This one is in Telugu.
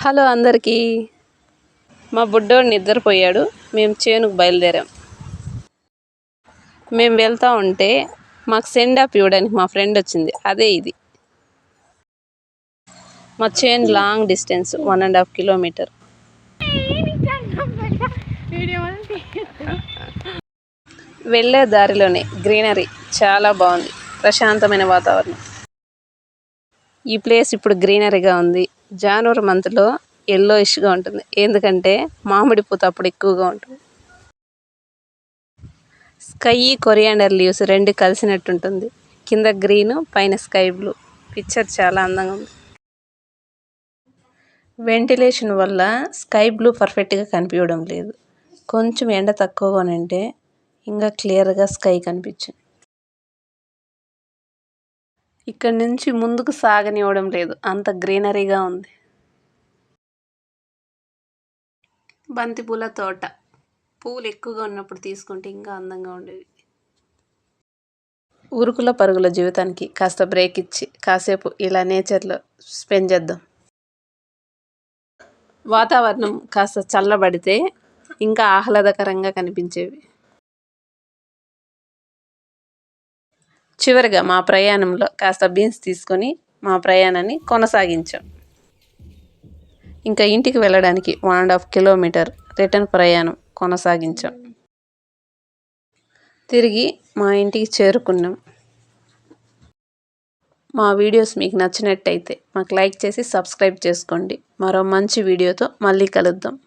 హలో అందరికీ. మా బుడ్డోడు నిద్రపోయాడు. మేము చేనుకు బయలుదేరాం. మేము వెళ్తూ ఉంటే మాకు సెండ్ ఆఫ్ ఇవ్వడానికి మా ఫ్రెండ్ వచ్చింది. అదే ఇది. మా చేను లాంగ్ డిస్టెన్స్ 1.5 కిలోమీటర్. వెళ్ళే దారిలోనే గ్రీనరీ చాలా బాగుంది. ప్రశాంతమైన వాతావరణం. ఈ ప్లేస్ ఇప్పుడు గ్రీనరీగా ఉంది. జనవరి మంత్లో ఎల్లోయిష్గా ఉంటుంది. ఎందుకంటే మామిడి పూత అప్పుడు ఎక్కువగా ఉంటుంది. స్కై కొరియాండర్ లీవ్స్ రెండు కలిసినట్టుంటుంది. కింద గ్రీను, పైన స్కై బ్లూ. పిక్చర్ చాలా అందంగా ఉంది. వెంటిలేషన్ వల్ల స్కై బ్లూ పర్ఫెక్ట్గా కనిపించడం లేదు. కొంచెం ఎండ తక్కువగా ఉంటే ఇంకా క్లియర్గా స్కై కనిపించింది. ఇక్కడ నుంచి ముందుకు సాగనివ్వడం లేదు, అంత గ్రీనరీగా ఉంది. బంతిపూల తోట. పువ్వులు ఎక్కువగా ఉన్నప్పుడు తీసుకుంటే ఇంకా అందంగా ఉండేవి. ఉరుకుల పరుగుల జీవితానికి కాస్త బ్రేక్ ఇచ్చి కాసేపు ఇలా నేచర్లో స్పెండ్ చేద్దాం. వాతావరణం కాస్త చల్లబడితే ఇంకా ఆహ్లాదకరంగా కనిపించేవి. చివరిగా మా ప్రయాణంలో కాస్త బీన్స్ తీసుకొని మా ప్రయాణాన్ని కొనసాగించాం. ఇంకా ఇంటికి వెళ్ళడానికి 1.5 కిలోమీటర్ రిటర్న్ ప్రయాణం కొనసాగించాం. తిరిగి మా ఇంటికి చేరుకున్నాం. మా వీడియోస్ మీకు నచ్చినట్టయితే మాకు లైక్ చేసి సబ్స్క్రైబ్ చేసుకోండి. మరో మంచి వీడియోతో మళ్ళీ కలుద్దాం.